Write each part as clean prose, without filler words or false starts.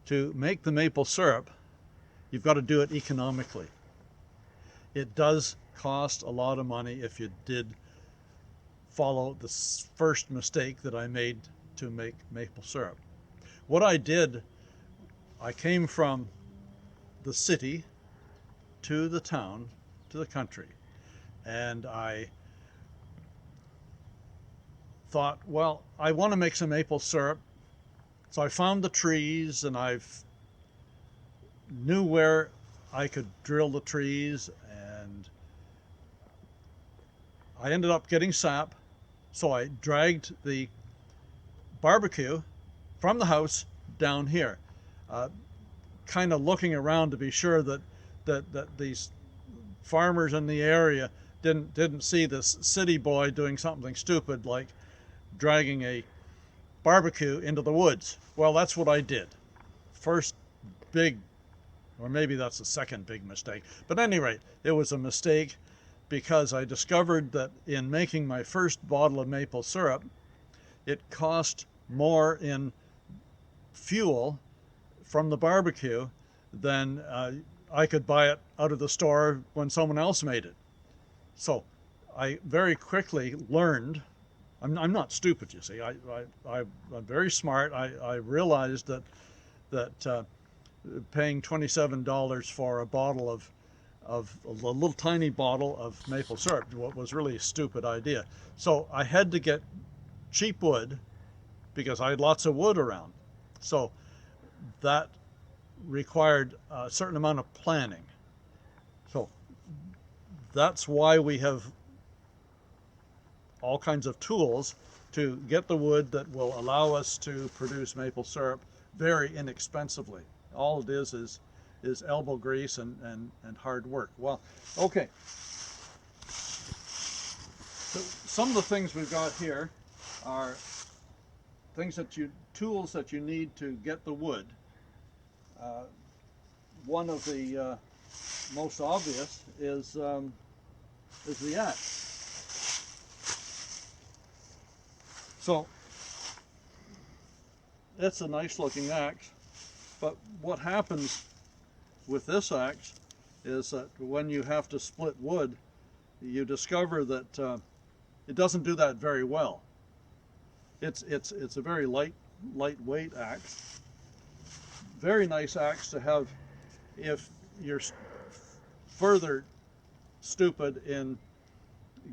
to make the maple syrup, you've got to do it economically. It does cost a lot of money if you did follow the first mistake that I made to make maple syrup. What I did, I came from the city to the town, to the country, and I thought, well, I want to make some maple syrup. So I found the trees, and I knew where I could drill the trees, and I ended up getting sap. So I dragged the barbecue from the house down here, kind of looking around to be sure that these farmers in the area didn't see this city boy doing something stupid like dragging a barbecue into the woods. Well, that's what I did. First big, or maybe that's the second big mistake. But at any rate, it was a mistake because I discovered that in making my first bottle of maple syrup, it cost more in fuel from the barbecue than I could buy it out of the store when someone else made it. So I very quickly learned. I'm not stupid, you see. I'm very smart. I realized that paying $27 for a bottle of a little tiny bottle of maple syrup was really a stupid idea. So I had to get cheap wood because I had lots of wood around. So that required a certain amount of planning. So that's why we have all kinds of tools to get the wood that will allow us to produce maple syrup very inexpensively. All it is elbow grease and hard work. Well, okay. So some of the things we've got here are tools that you need to get the wood. One of the most obvious is the axe. So it's a nice looking axe, but what happens with this axe is that when you have to split wood, you discover that it doesn't do that very well. It's a very lightweight axe. Very nice axe to have if you're further stupid in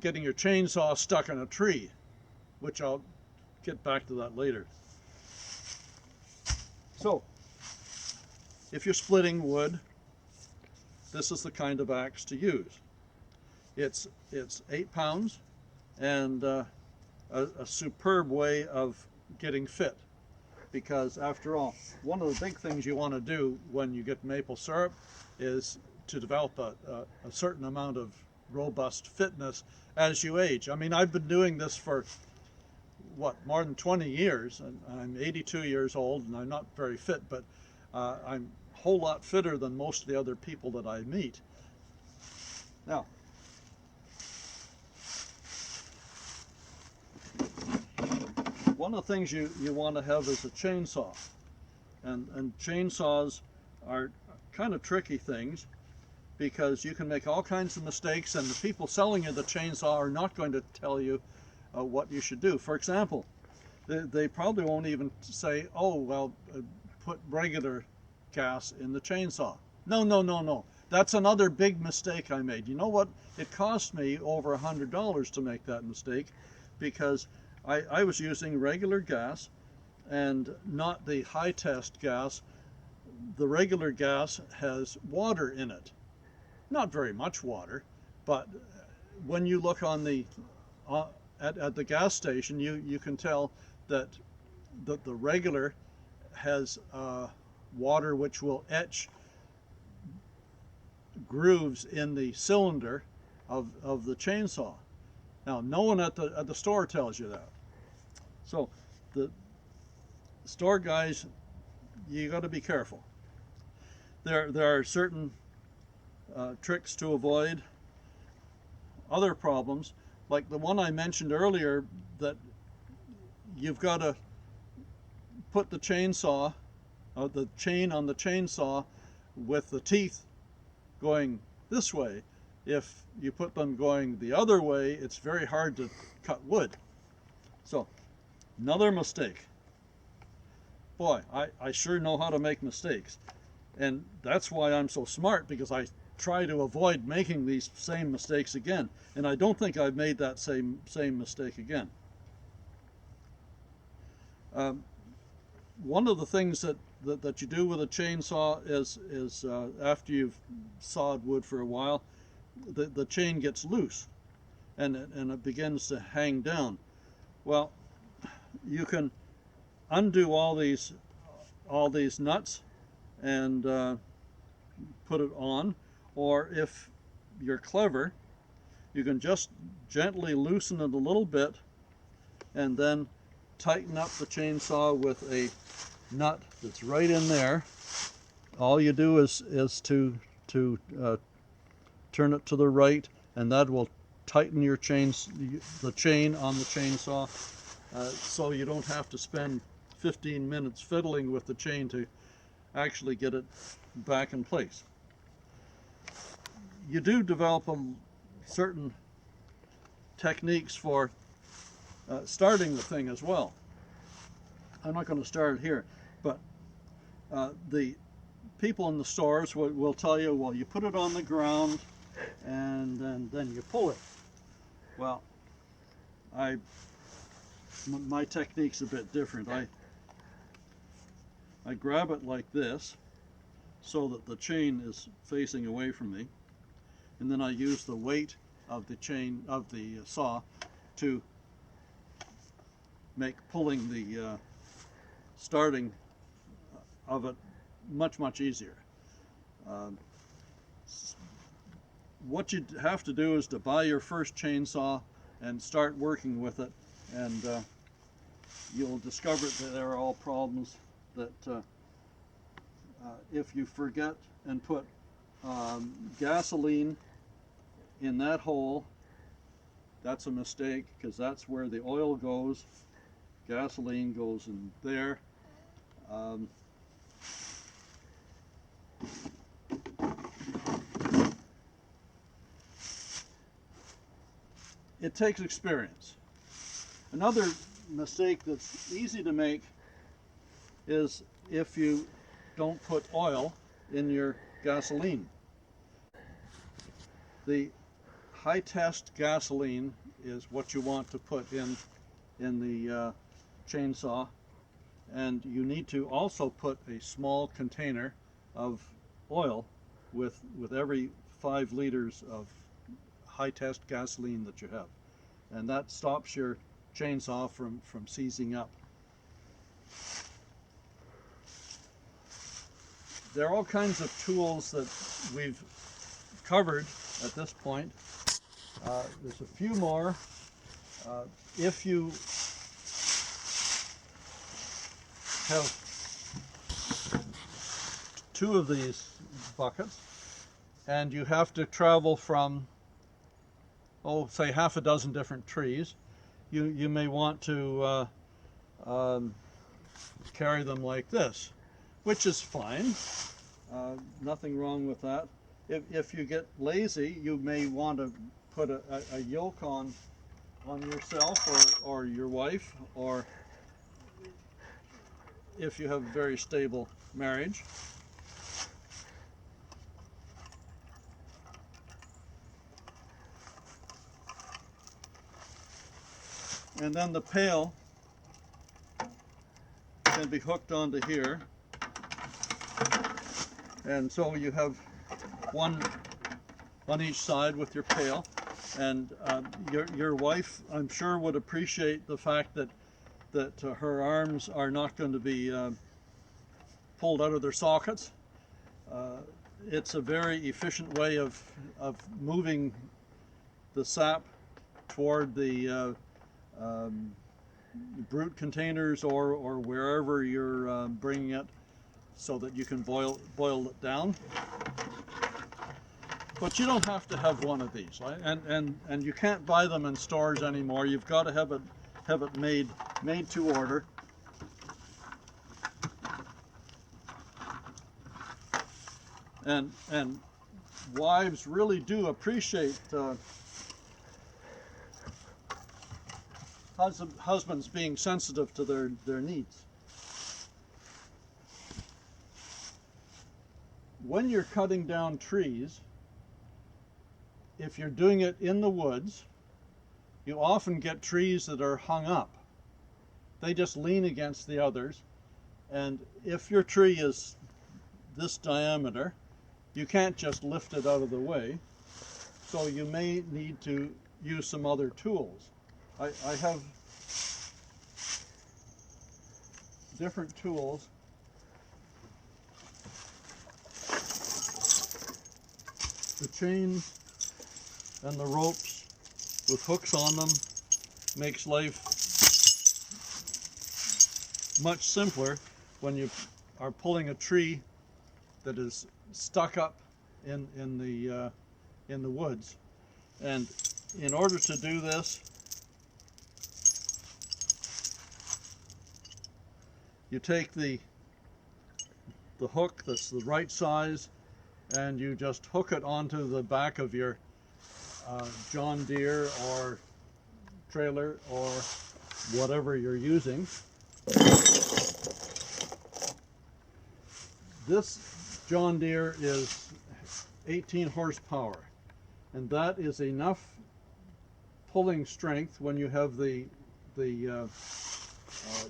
getting your chainsaw stuck in a tree, which I'll get back to that later. So, if you're splitting wood, this is the kind of axe to use. It's 8 pounds and a superb way of getting fit, because after all, one of the big things you want to do when you get maple syrup is to develop a certain amount of robust fitness as you age. I mean, I've been doing this for more than 20 years, and I'm 82 years old, and I'm not very fit, but I'm a whole lot fitter than most of the other people that I meet. Now, one of the things you want to have is a chainsaw, and chainsaws are kind of tricky things because you can make all kinds of mistakes, and the people selling you the chainsaw are not going to tell you what you should do. For example, they probably won't even say, oh, well, put regular gas in the chainsaw. No. That's another big mistake I made. You know what? It cost me over $100 to make that mistake because I was using regular gas and not the high test gas. The regular gas has water in it. Not very much water, but when you look on the at the gas station, you can tell that the regular has water which will etch grooves in the cylinder of the chainsaw. Now, no one at the store tells you that. So the store guys, you got to be careful. There are certain tricks to avoid. Other problems, like the one I mentioned earlier, that you've got to put the chainsaw the chain on the chainsaw with the teeth going this way. If you put them going the other way, it's very hard to cut wood. So, another mistake. Boy, I sure know how to make mistakes. And that's why I'm so smart, because I try to avoid making these same mistakes again. And I don't think I've made that same mistake again. One of the things that you do with a chainsaw is after you've sawed wood for a while, the chain gets loose and it begins to hang down. Well, you can undo all these nuts and put it on, or if you're clever, you can just gently loosen it a little bit and then tighten up the chainsaw with a nut that's right in there. All you do is to turn it to the right, and that will tighten your the chain on the chainsaw, so you don't have to spend 15 minutes fiddling with the chain to actually get it back in place. You do develop certain techniques for starting the thing as well. I'm not going to start here, but the people in the stores will tell you, well, you put it on the ground and then you pull it. Well, my technique's a bit different. I grab it like this so that the chain is facing away from me, and then I use the weight of the chain of the saw to make pulling the starting of it much easier. What you have to do is to buy your first chainsaw and start working with it, and you'll discover that there are all problems that if you forget and put gasoline in that hole, that's a mistake, because that's where the oil goes. Gasoline goes in there. It takes experience. Another mistake that's easy to make is if you don't put oil in your gasoline. The high test gasoline is what you want to put in the chainsaw, and you need to also put a small container of oil with every 5 liters of high test gasoline that you have, and that stops your chainsaw from seizing up. There are all kinds of tools that we've covered at this point. There's a few more. If you have 2 of these buckets and you have to travel from, say half a dozen different trees, you may want to carry them like this, which is fine. Nothing wrong with that. If you get lazy, you may want to put a yoke on yourself or your wife, or if you have a very stable marriage. And then the pail can be hooked onto here, and so you have one on each side with your pail. And your wife, I'm sure, would appreciate the fact that her arms are not going to be pulled out of their sockets. It's a very efficient way of moving the sap toward the brute containers or wherever you're bringing it, so that you can boil it down. But you don't have to have one of these, right? And you can't buy them in stores anymore. You've got to have it made to order. And wives really do appreciate husbands being sensitive to their needs. When you're cutting down trees, if you're doing it in the woods, you often get trees that are hung up. They just lean against the others, and if your tree is this diameter, you can't just lift it out of the way, so you may need to use some other tools. I have different tools. The chains and the ropes with hooks on them makes life much simpler when you are pulling a tree that is stuck up in the woods. And in order to do this, you take the hook that's the right size and you just hook it onto the back of your John Deere or trailer or whatever you're using. This John Deere is 18 horsepower, and that is enough pulling strength when you have the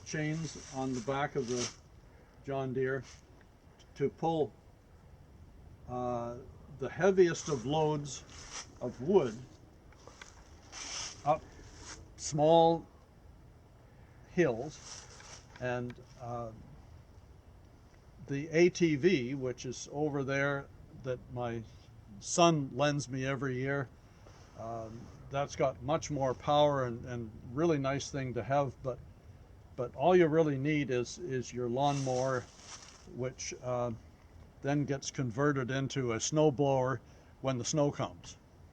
chains on the back of the John Deere to pull the heaviest of loads of wood up small hills. And the ATV, which is over there that my son lends me every year, that's got much more power and really nice thing to have, but all you really need is your lawnmower, which then gets converted into a snow blower when the snow comes.